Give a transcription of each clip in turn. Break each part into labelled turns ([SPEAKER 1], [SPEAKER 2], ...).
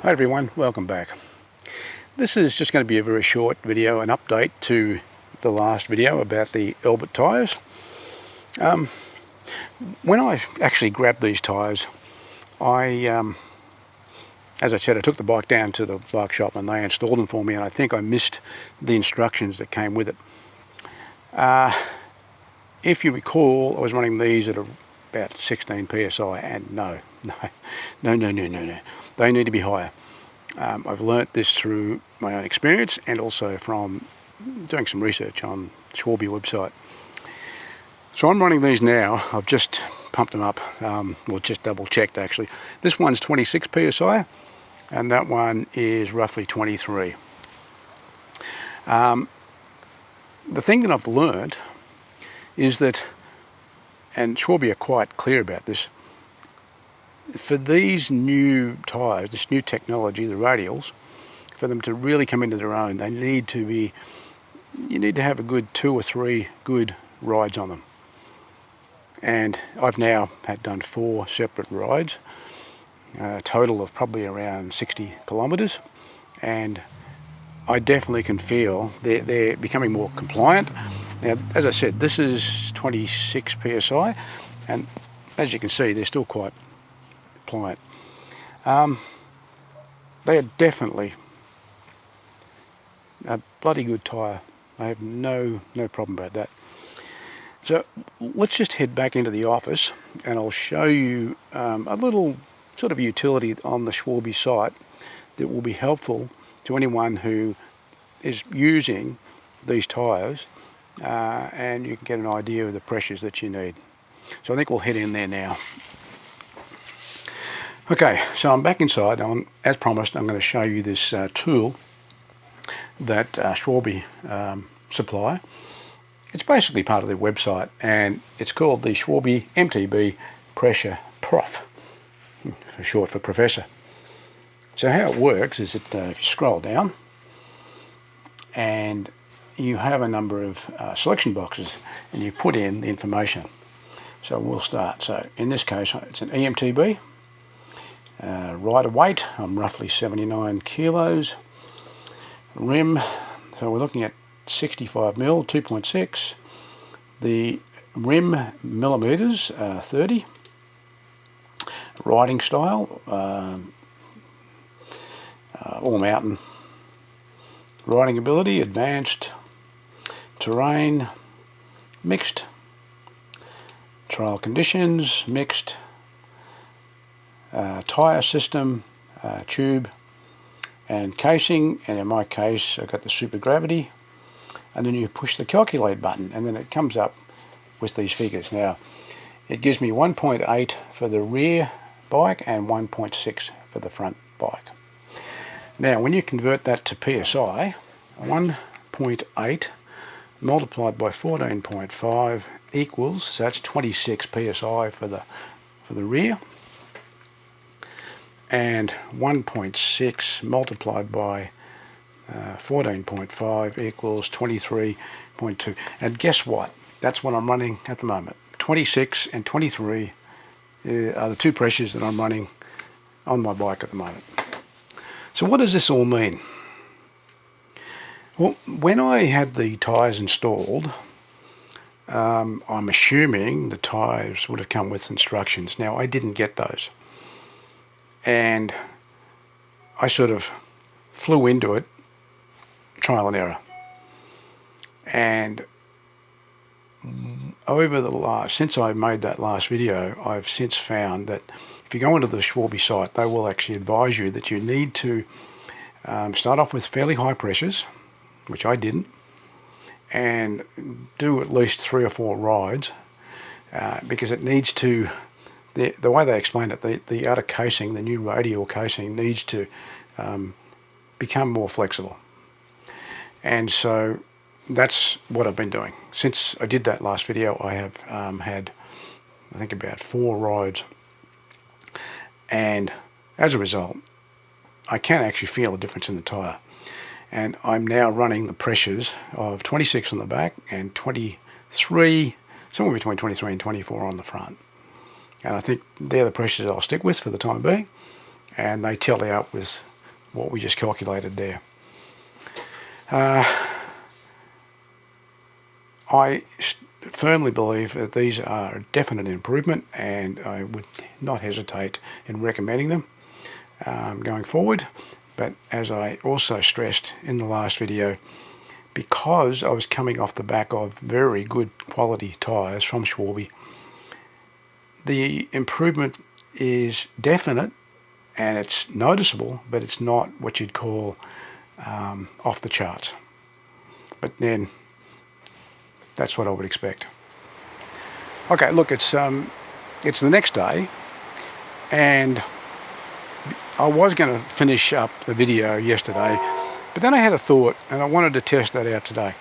[SPEAKER 1] Hi everyone, welcome back. This is just going to be a very short video, an update to the last video about the Albert tyres. When I actually grabbed these tyres, as I said, I took the bike down to the bike shop and they installed them for me, and I think I missed the instructions that came with it. If you recall, I was running these at about 16 psi, and no, they need to be higher. I've learnt this through my own experience and also from doing some research on Schwalbe website. So I'm running these now. I've just pumped them up, well, just double checked actually. This one's 26 psi and that one is roughly 23. The thing that I've learnt is that, and Schwalbe are quite clear about this, for these new tyres, this new technology, the radials, for them to really come into their own, they need to be, you need to have a good 2 or 3 good rides on them. And I've now done 4 separate rides, a total of probably around 60 kilometres, and I definitely can feel they're becoming more compliant. Now, as I said, this is 26 psi, and as you can see, they're still quite compliant. They are definitely a bloody good tyre. I have no problem about that. So let's just head back into the office and I'll show you a little sort of utility on the Schwalbe site that will be helpful to anyone who is using these tyres, and you can get an idea of the pressures that you need. So I think we'll head in there now. Okay, so I'm back inside. As promised, I'm going to show you this tool that Schwalbe supply. It's basically part of their website, and it's called the Schwalbe MTB Pressure Prof, for short for Professor. So how it works is that if you scroll down, and you have a number of selection boxes, and you put in the information. So we'll start. So in this case, it's an EMTB. Rider weight, I'm roughly 79 kilos. Rim, so we're looking at 65 mil, 2.6. The rim millimeters, 30. Riding style, all mountain. Riding ability, advanced. Terrain, mixed. Trial conditions, mixed. Tyre system, tube and casing, and in my case I've got the super gravity, and then you push the calculate button and then it comes up with these figures. Now it gives me 1.8 for the rear bike and 1.6 for the front bike. Now when you convert that to PSI, 1.8 multiplied by 14.5 equals, so that's 26 PSI for the rear, and 1.6 multiplied by 14.5 equals 23.2. And guess what? That's what I'm running at the moment. 26 and 23 are the two pressures that I'm running on my bike at the moment. So what does this all mean? Well, when I had the tyres installed, I'm assuming the tyres would have come with instructions. Now, I didn't get those. And I sort of flew into it, trial and error. And since I made that last video, I've since found that if you go onto the Schwalbe site, they will actually advise you that you need to start off with fairly high pressures, which I didn't, and do at least 3 or 4 rides, because it needs to, the way they explain it, the outer casing, the new radial casing, needs to become more flexible. And so that's what I've been doing. Since I did that last video, I have had, I think, about 4 rides. And as a result, I can actually feel the difference in the tyre. And I'm now running the pressures of 26 on the back and 23, somewhere between 23 and 24 on the front. And I think they're the pressures I'll stick with for the time being. And they tally up with what we just calculated there. I firmly believe that these are a definite improvement, and I would not hesitate in recommending them going forward. But as I also stressed in the last video, because I was coming off the back of very good quality tyres from Schwalbe, the improvement is definite and it's noticeable, but it's not what you'd call off the charts. But then that's what I would expect. Okay, look, it's the next day, and I was going to finish up the video yesterday, but then I had a thought, and I wanted to test that out today,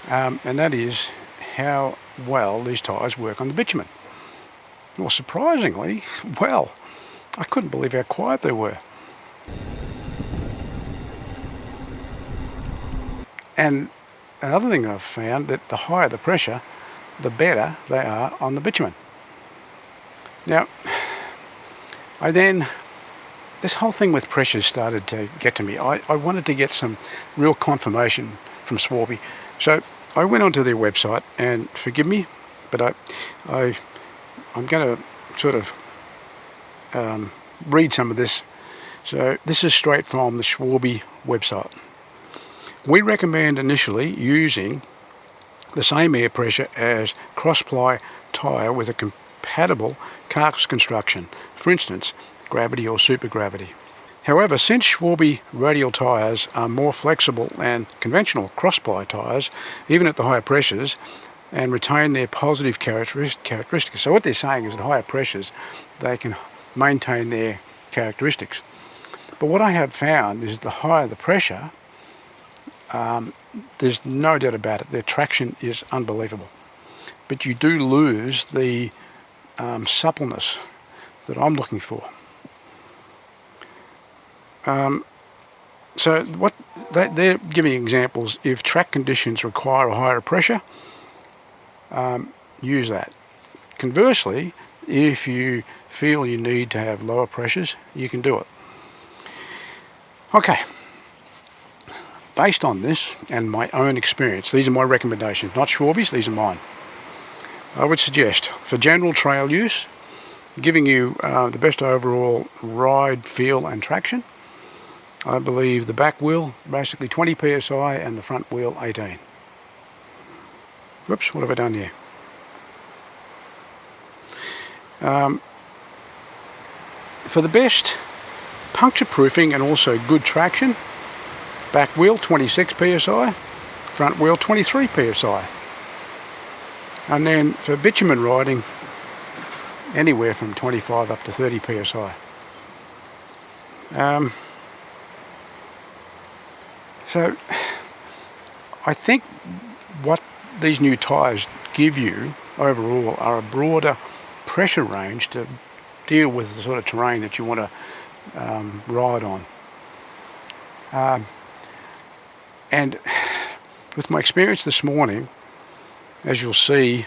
[SPEAKER 1] and that is how well these tyres work on the bitumen. Well, surprisingly, well, I couldn't believe how quiet they were. And another thing I've found, that the higher the pressure, the better they are on the bitumen. Now, this whole thing with pressure started to get to me. I wanted to get some real confirmation from Schwalbe. So I went onto their website, and forgive me, but I'm going to sort of read some of this. So this is straight from the Schwalbe website. We recommend initially using the same air pressure as cross-ply tyre with a compatible carcass construction, for instance, gravity or supergravity. However, since Schwalbe radial tyres are more flexible than conventional cross-ply tyres, even at the higher pressures, and retain their positive characteristics. So what they're saying is at higher pressures, they can maintain their characteristics. But what I have found is the higher the pressure, there's no doubt about it, their traction is unbelievable. But you do lose the suppleness that I'm looking for. So what they're giving examples: if track conditions require a higher pressure, use that. Conversely, if you feel you need to have lower pressures, you can do it. Okay. Based on this and my own experience, these are my recommendations, not Schwalbe's, these are mine. I would suggest, for general trail use, giving you the best overall ride, feel and traction, I believe the back wheel, basically 20 psi, and the front wheel 18. Whoops, what have I done here? For the best puncture proofing and also good traction, back wheel 26 psi, front wheel 23 psi. And then for bitumen riding, anywhere from 25 up to 30 psi. So I think what these new tyres give you overall are a broader pressure range to deal with the sort of terrain that you want to ride on. And with my experience this morning, as you'll see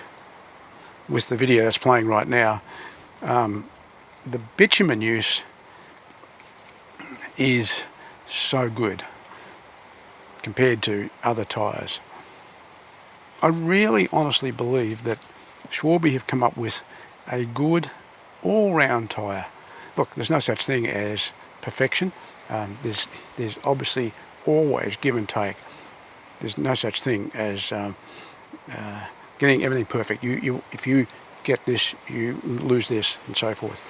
[SPEAKER 1] with the video that's playing right now, the bitumen use is so good compared to other tyres. I really honestly believe that Schwalbe have come up with a good all-round tyre. Look, there's no such thing as perfection. There's obviously always give and take. There's no such thing as getting everything perfect. If you get this, you lose this, and so forth.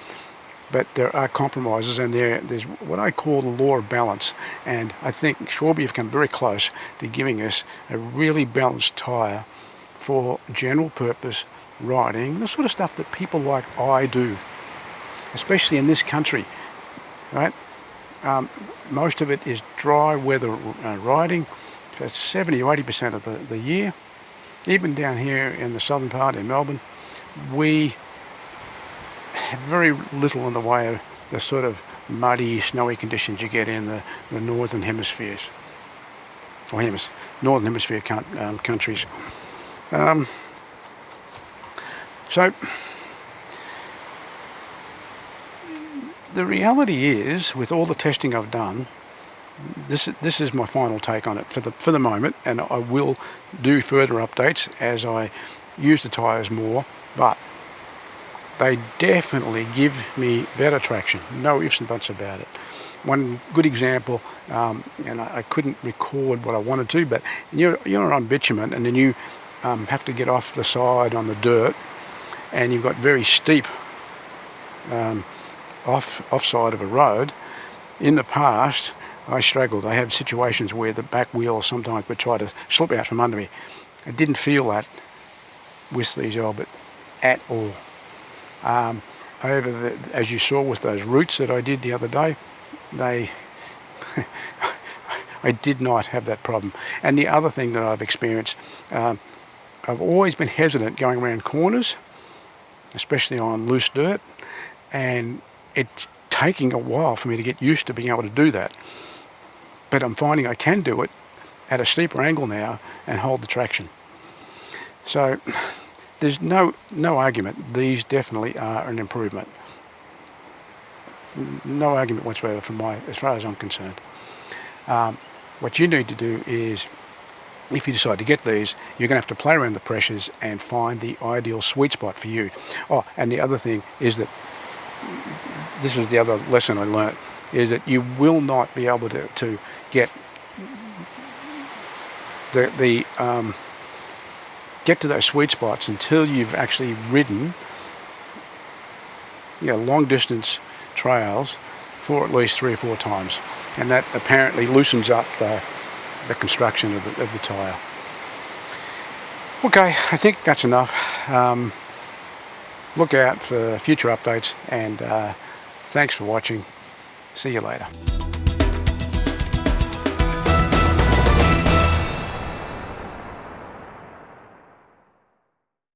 [SPEAKER 1] But there are compromises, and there's what I call the law of balance. And I think Schwalbe have come very close to giving us a really balanced tyre for general purpose riding, the sort of stuff that people like I do, especially in this country, right? Most of it is dry weather riding for 70 or 80% of the year. Even down here in the southern part in Melbourne, we have very little in the way of the sort of muddy, snowy conditions you get in the northern hemispheres, or northern hemisphere countries. So the reality is, with all the testing I've done, this is my final take on it for the moment, and I will do further updates as I use the tyres more, but they definitely give me better traction, no ifs and buts about it. One good example, and I couldn't record what I wanted to, but you're on bitumen, and then you have to get off the side on the dirt, and you've got very steep offside of a road. In the past, I struggled. I had situations where the back wheel sometimes would try to slip out from under me. I didn't feel that with these Albert at all. As you saw with those routes that I did the other day, I did not have that problem. And the other thing that I've experienced, I've always been hesitant going around corners, especially on loose dirt, and it's taking a while for me to get used to being able to do that. But I'm finding I can do it at a steeper angle now and hold the traction. So there's no argument. These definitely are an improvement. No argument whatsoever as far as I'm concerned. What you need to do is, if you decide to get these, you're going to have to play around the pressures and find the ideal sweet spot for you. Oh, and the other thing is that, this is the other lesson I learnt, is that you will not be able to get get to those sweet spots until you've actually ridden long distance trails for at least 3 or 4 times, and that apparently loosens up the construction of the tyre. Okay, I think that's enough. Look out for future updates, and thanks for watching. See you later.